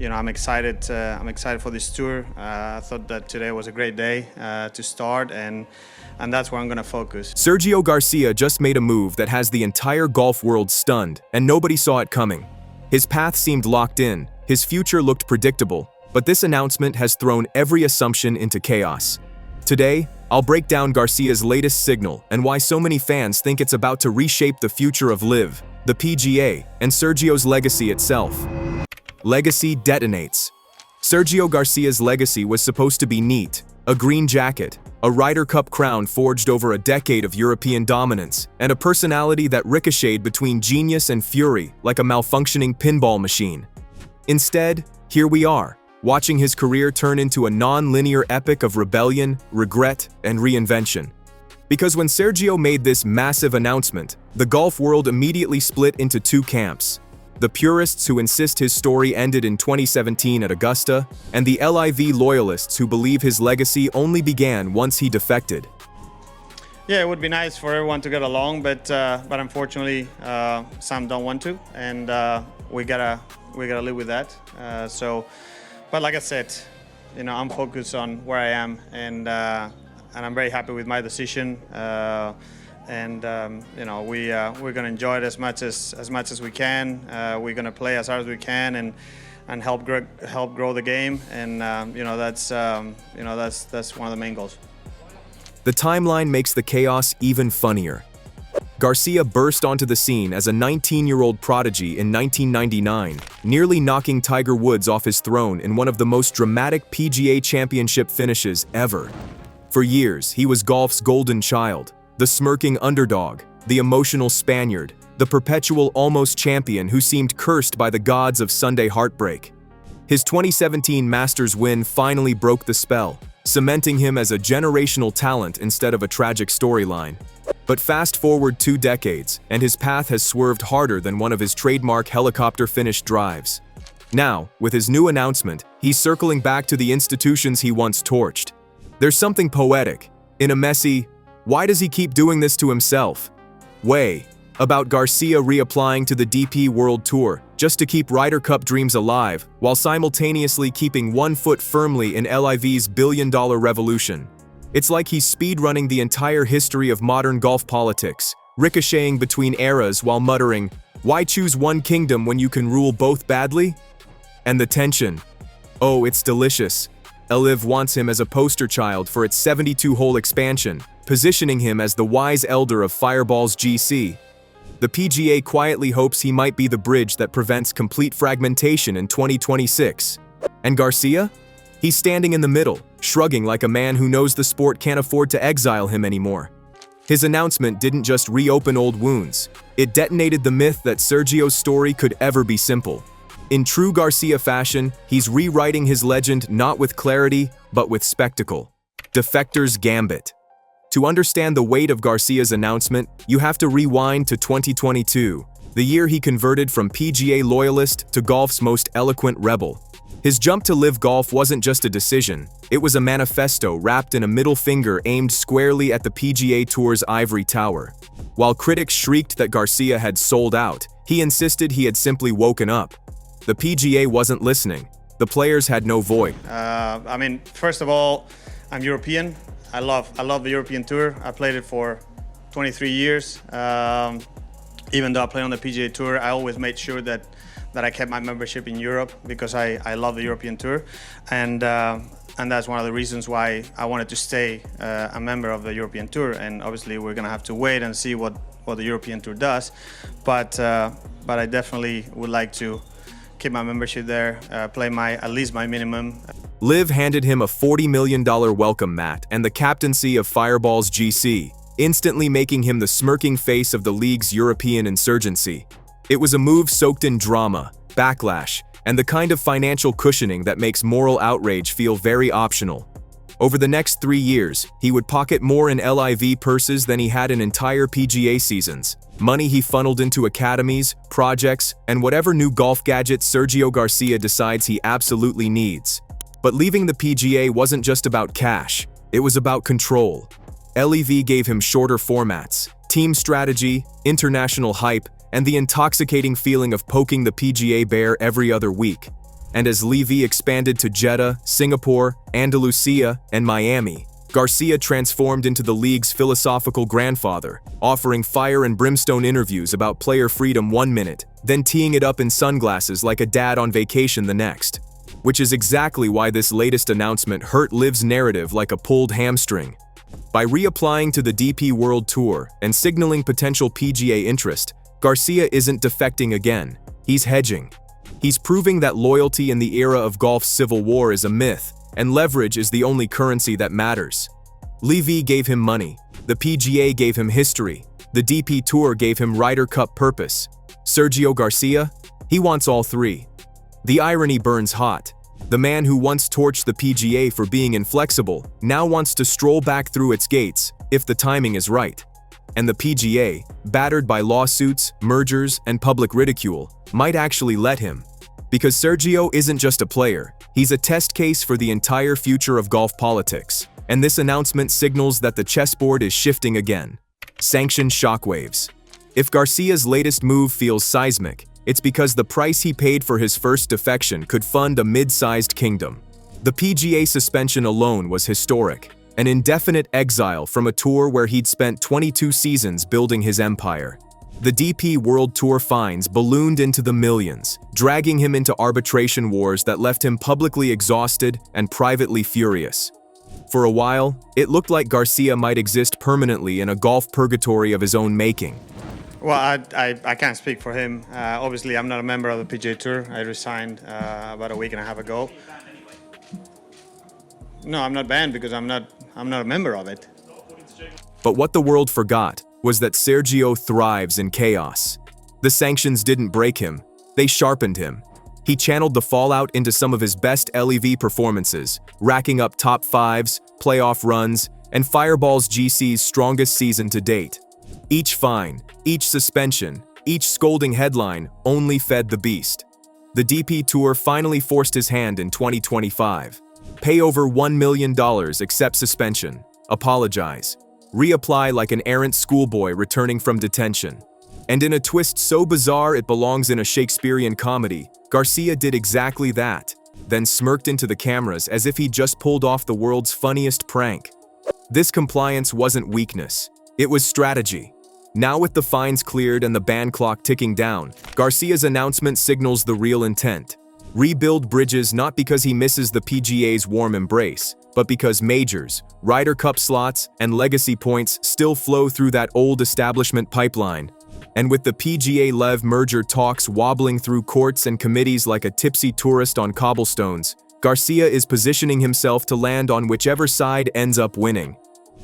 I'm excited. I'm excited for this tour. I thought that today was a great day to start, and that's where I'm going to focus. Sergio Garcia just made a move that has the entire golf world stunned, and nobody saw it coming. His path seemed locked in, his future looked predictable, but this announcement has thrown every assumption into chaos. Today, I'll break down Garcia's latest signal and why so many fans think it's about to reshape the future of LIV, the PGA, and Sergio's legacy itself. Legacy detonates. Sergio Garcia's legacy was supposed to be neat: a green jacket, a Ryder Cup crown forged over a decade of European dominance, and a personality that ricocheted between genius and fury like a malfunctioning pinball machine. Instead, here we are, watching his career turn into a non-linear epic of rebellion, regret, and reinvention. Because when Sergio made this massive announcement, the golf world immediately split into two camps: the purists who insist his story ended in 2017 at Augusta, and the LIV loyalists who believe his legacy only began once he defected. Yeah, it would be nice for everyone to get along, but unfortunately, some don't want to, and we gotta live with that. But like I said, I'm focused on where I am, and I'm very happy with my decision. We're going to enjoy it as much as we can. We're going to play as hard as we can and help grow the game. And that's one of the main goals. The timeline makes the chaos even funnier. Garcia burst onto the scene as a 19-year-old prodigy in 1999, nearly knocking Tiger Woods off his throne in one of the most dramatic PGA Championship finishes ever. For years, he was golf's golden child, the smirking underdog, the emotional Spaniard, the perpetual almost champion who seemed cursed by the gods of Sunday heartbreak. His 2017 Masters win finally broke the spell, cementing him as a generational talent instead of a tragic storyline. But fast forward 2 decades, and his path has swerved harder than one of his trademark helicopter-finished drives. Now, with his new announcement, he's circling back to the institutions he once torched. There's something poetic, in a messy, "Why does he keep doing this to himself?" way about Garcia reapplying to the DP World Tour just to keep Ryder Cup dreams alive while simultaneously keeping one foot firmly in LIV's billion-dollar revolution. It's like he's speedrunning the entire history of modern golf politics, ricocheting between eras while muttering, "Why choose one kingdom when you can rule both badly?" And the tension. Oh, it's delicious. LIV wants him as a poster child for its 72-hole expansion, positioning him as the wise elder of Fireball's GC. The PGA quietly hopes he might be the bridge that prevents complete fragmentation in 2026. And Garcia? He's standing in the middle, shrugging like a man who knows the sport can't afford to exile him anymore. His announcement didn't just reopen old wounds, it detonated the myth that Sergio's story could ever be simple. In true Garcia fashion, he's rewriting his legend not with clarity, but with spectacle. Defector's gambit. To understand the weight of Garcia's announcement, you have to rewind to 2022, the year he converted from PGA loyalist to golf's most eloquent rebel. His jump to LIV Golf wasn't just a decision, it was a manifesto wrapped in a middle finger aimed squarely at the PGA Tour's ivory tower. While critics shrieked that Garcia had sold out, he insisted he had simply woken up. The PGA wasn't listening. The players had no voice. First of all, I'm European. I love the European Tour. I played it for 23 years. Even though I play on the PGA Tour, I always made sure that I kept my membership in Europe because I love the European Tour, and that's one of the reasons why I wanted to stay a member of the European Tour. And obviously, we're gonna have to wait and see what the European Tour does, but I definitely would like to keep my membership there, play at least my minimum. LIV handed him a $40 million welcome mat and the captaincy of Fireball's GC, instantly making him the smirking face of the league's European insurgency. It was a move soaked in drama, backlash, and the kind of financial cushioning that makes moral outrage feel very optional. Over the next 3 years, he would pocket more in LIV purses than he had in entire PGA seasons, money he funneled into academies, projects, and whatever new golf gadget Sergio Garcia decides he absolutely needs. But leaving the PGA wasn't just about cash, it was about control. LIV gave him shorter formats, team strategy, international hype, and the intoxicating feeling of poking the PGA bear every other week. And as LIV expanded to Jeddah, Singapore, Andalusia, and Miami, Garcia transformed into the league's philosophical grandfather, offering fire and brimstone interviews about player freedom one minute, then teeing it up in sunglasses like a dad on vacation the next. Which is exactly why this latest announcement hurt LIV's narrative like a pulled hamstring. By reapplying to the DP World Tour and signaling potential PGA interest, Garcia isn't defecting again, he's hedging. He's proving that loyalty in the era of golf's civil war is a myth, and leverage is the only currency that matters. LIV gave him money, the PGA gave him history, the DP Tour gave him Ryder Cup purpose. Sergio Garcia? He wants all three. The irony burns hot. The man who once torched the PGA for being inflexible now wants to stroll back through its gates, if the timing is right. And the PGA, battered by lawsuits, mergers, and public ridicule, might actually let him. Because Sergio isn't just a player, he's a test case for the entire future of golf politics. And this announcement signals that the chessboard is shifting again. Sanctioned shockwaves. If Garcia's latest move feels seismic, it's because the price he paid for his first defection could fund a mid-sized kingdom. The PGA suspension alone was historic, an indefinite exile from a tour where he'd spent 22 seasons building his empire. The DP World Tour fines ballooned into the millions, dragging him into arbitration wars that left him publicly exhausted and privately furious. For a while, it looked like Garcia might exist permanently in a golf purgatory of his own making. Well, I can't speak for him. Obviously, I'm not a member of the PGA Tour. I resigned about a week and a half ago. No, I'm not banned because I'm not a member of it. But what the world forgot was that Sergio thrives in chaos. The sanctions didn't break him, they sharpened him. He channeled the fallout into some of his best LIV performances, racking up top fives, playoff runs, and Fireball's GC's strongest season to date. Each fine, each suspension, each scolding headline only fed the beast. The DP Tour finally forced his hand in 2025. Pay over $1 million, accept suspension, apologize, reapply like an errant schoolboy returning from detention. And in a twist so bizarre it belongs in a Shakespearean comedy, Garcia did exactly that, then smirked into the cameras as if he'd just pulled off the world's funniest prank. This compliance wasn't weakness, it was strategy. Now with the fines cleared and the ban clock ticking down, Garcia's announcement signals the real intent. Rebuild bridges not because he misses the PGA's warm embrace, but because majors, Ryder Cup slots, and legacy points still flow through that old establishment pipeline. And with the PGA LIV merger talks wobbling through courts and committees like a tipsy tourist on cobblestones, Garcia is positioning himself to land on whichever side ends up winning.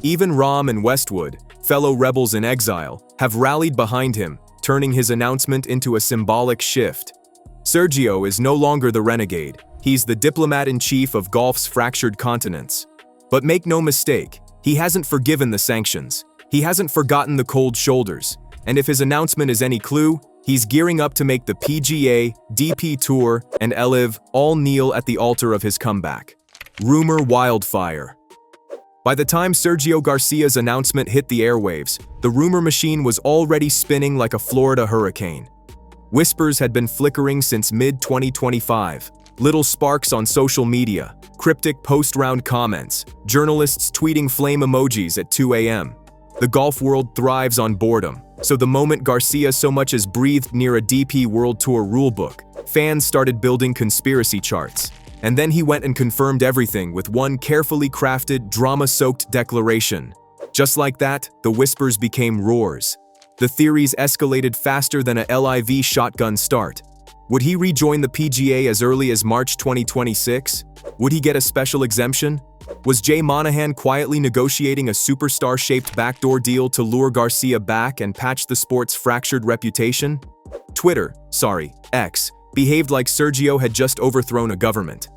Even Rahm and Westwood, fellow rebels in exile, have rallied behind him, turning his announcement into a symbolic shift. Sergio is no longer the renegade, he's the diplomat-in-chief of golf's fractured continents. But make no mistake, he hasn't forgiven the sanctions, he hasn't forgotten the cold shoulders, and if his announcement is any clue, he's gearing up to make the PGA, DP Tour, and LIV all kneel at the altar of his comeback. Rumor wildfire. By the time Sergio Garcia's announcement hit the airwaves, the rumor machine was already spinning like a Florida hurricane. Whispers had been flickering since mid-2025. Little sparks on social media, cryptic post-round comments, journalists tweeting flame emojis at 2 a.m. The golf world thrives on boredom, so the moment Garcia so much as breathed near a DP World Tour rulebook, fans started building conspiracy charts. And then he went and confirmed everything with one carefully crafted, drama-soaked declaration. Just like that, the whispers became roars. The theories escalated faster than a LIV shotgun start. Would he rejoin the PGA as early as March 2026? Would he get a special exemption? Was Jay Monahan quietly negotiating a superstar-shaped backdoor deal to lure Garcia back and patch the sport's fractured reputation? X, behaved like Sergio had just overthrown a government.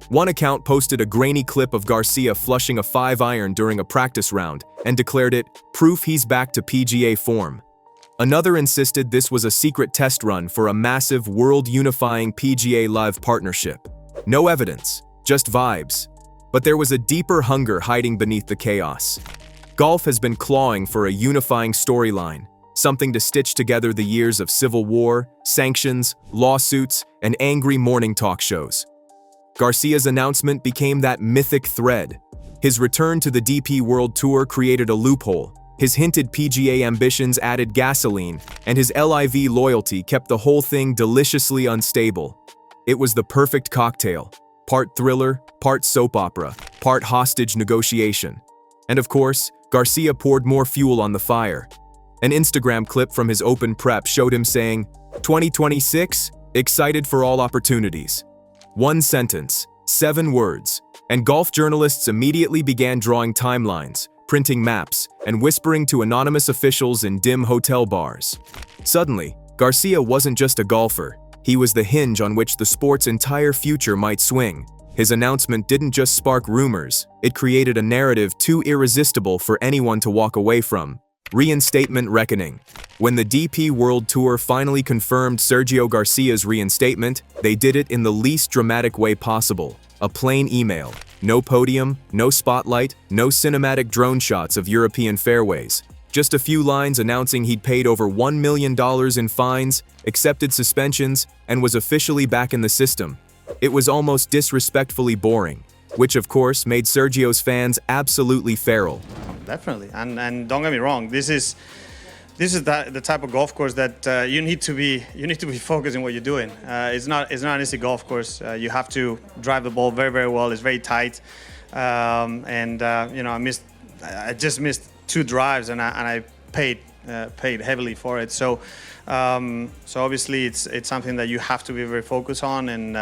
One account posted a grainy clip of Garcia flushing a 5-iron during a practice round and declared it proof he's back to PGA form. Another insisted this was a secret test run for a massive world-unifying PGA LIV partnership. No evidence, just vibes. But there was a deeper hunger hiding beneath the chaos. Golf has been clawing for a unifying storyline, something to stitch together the years of civil war, sanctions, lawsuits, and angry morning talk shows. Garcia's announcement became that mythic thread. His return to the DP World Tour created a loophole. His hinted PGA ambitions added gasoline, and his LIV loyalty kept the whole thing deliciously unstable. It was the perfect cocktail. Part thriller, part soap opera, part hostage negotiation. And of course, Garcia poured more fuel on the fire. An Instagram clip from his open prep showed him saying, "2026, excited for all opportunities." One sentence, 7 words, and golf journalists immediately began drawing timelines, printing maps, and whispering to anonymous officials in dim hotel bars. Suddenly, Garcia wasn't just a golfer. He was the hinge on which the sport's entire future might swing. His announcement didn't just spark rumors, it created a narrative too irresistible for anyone to walk away from. Reinstatement reckoning. When the DP World Tour finally confirmed Sergio Garcia's reinstatement, they did it in the least dramatic way possible. A plain email. No podium, no spotlight, no cinematic drone shots of European fairways. Just a few lines announcing he'd paid over $1 million in fines, accepted suspensions, and was officially back in the system. It was almost disrespectfully boring, which of course made Sergio's fans absolutely feral. Definitely, and don't get me wrong, this is the type of golf course that you need to be focused in what you're doing. It's not an easy golf course. You have to drive the ball very, very well. It's very tight, I just missed 2 drives, and I paid heavily for it. So obviously it's something that you have to be very focused on, and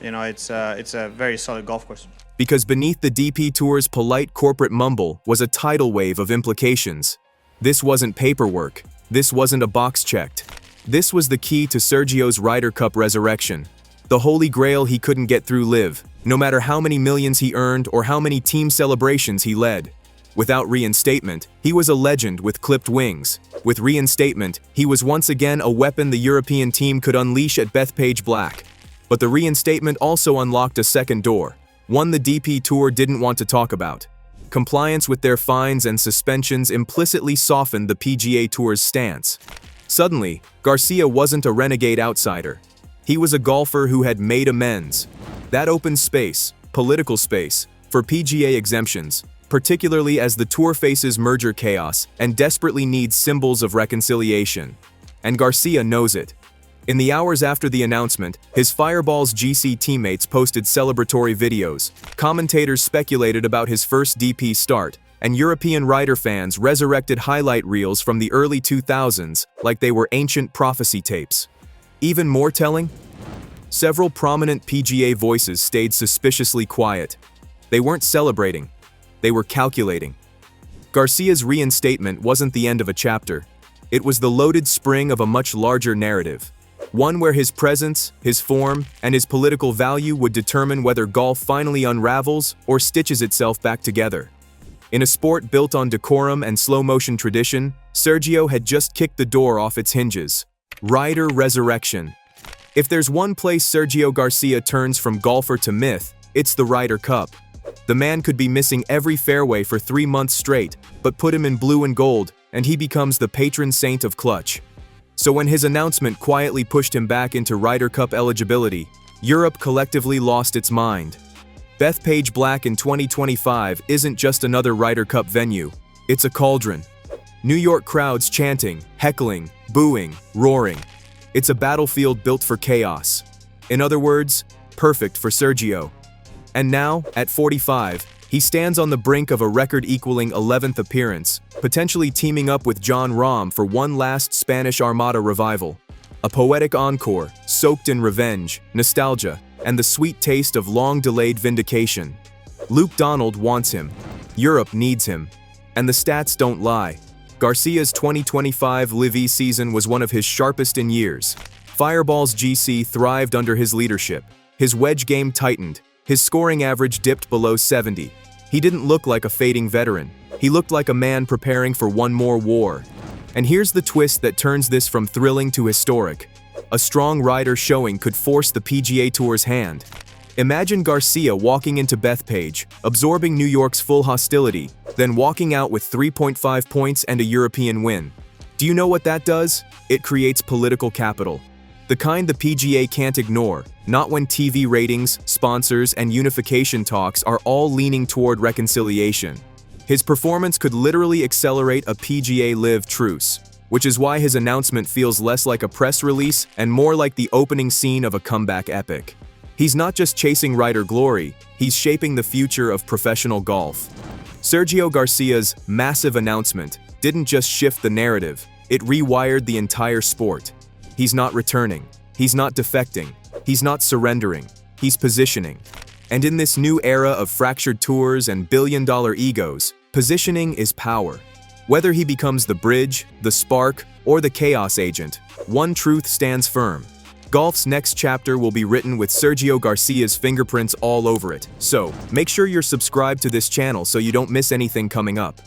it's a very solid golf course. Because beneath the DP Tour's polite corporate mumble was a tidal wave of implications. This wasn't paperwork. This wasn't a box checked. This was the key to Sergio's Ryder Cup resurrection. The holy grail he couldn't get through LIV, no matter how many millions he earned or how many team celebrations he led. Without reinstatement, he was a legend with clipped wings. With reinstatement, he was once again a weapon the European team could unleash at Bethpage Black. But the reinstatement also unlocked a second door, one the DP Tour didn't want to talk about. Compliance with their fines and suspensions implicitly softened the PGA Tour's stance. Suddenly, Garcia wasn't a renegade outsider. He was a golfer who had made amends. That opened space, political space, for PGA exemptions, particularly as the tour faces merger chaos and desperately needs symbols of reconciliation. And Garcia knows it. In the hours after the announcement, his Fireballs GC teammates posted celebratory videos, commentators speculated about his first DP start, and European Ryder fans resurrected highlight reels from the early 2000s like they were ancient prophecy tapes. Even more telling? Several prominent PGA voices stayed suspiciously quiet. They weren't celebrating. They were calculating. Garcia's reinstatement wasn't the end of a chapter. It was the loaded spring of a much larger narrative. One where his presence, his form, and his political value would determine whether golf finally unravels or stitches itself back together. In a sport built on decorum and slow-motion tradition, Sergio had just kicked the door off its hinges. Ryder resurrection. If there's one place Sergio Garcia turns from golfer to myth, it's the Ryder Cup. The man could be missing every fairway for 3 months straight, but put him in blue and gold, and he becomes the patron saint of clutch. So when his announcement quietly pushed him back into Ryder Cup eligibility, Europe collectively lost its mind. Bethpage Black in 2025 isn't just another Ryder Cup venue, it's a cauldron. New York crowds chanting, heckling, booing, roaring. It's a battlefield built for chaos. In other words, perfect for Sergio. And now, at 45, he stands on the brink of a record-equaling 11th appearance, potentially teaming up with Jon Rahm for one last Spanish Armada revival. A poetic encore, soaked in revenge, nostalgia, and the sweet taste of long-delayed vindication. Luke Donald wants him. Europe needs him. And the stats don't lie. Garcia's 2025 LIV season was one of his sharpest in years. Fireballs GC thrived under his leadership. His wedge game tightened. His scoring average dipped below 70. He didn't look like a fading veteran. He looked like a man preparing for one more war. And here's the twist that turns this from thrilling to historic. A strong Ryder showing could force the PGA Tour's hand. Imagine Garcia walking into Bethpage, absorbing New York's full hostility, then walking out with 3.5 points and a European win. Do you know what that does? It creates political capital. The kind the PGA can't ignore, not when TV ratings, sponsors, and unification talks are all leaning toward reconciliation. His performance could literally accelerate a PGA LIV truce, which is why his announcement feels less like a press release and more like the opening scene of a comeback epic. He's not just chasing Ryder glory, he's shaping the future of professional golf. Sergio Garcia's massive announcement didn't just shift the narrative, it rewired the entire sport. He's not returning, he's not defecting, he's not surrendering, he's positioning. And in this new era of fractured tours and billion-dollar egos, positioning is power. Whether he becomes the bridge, the spark, or the chaos agent, one truth stands firm. Golf's next chapter will be written with Sergio Garcia's fingerprints all over it. So, make sure you're subscribed to this channel so you don't miss anything coming up.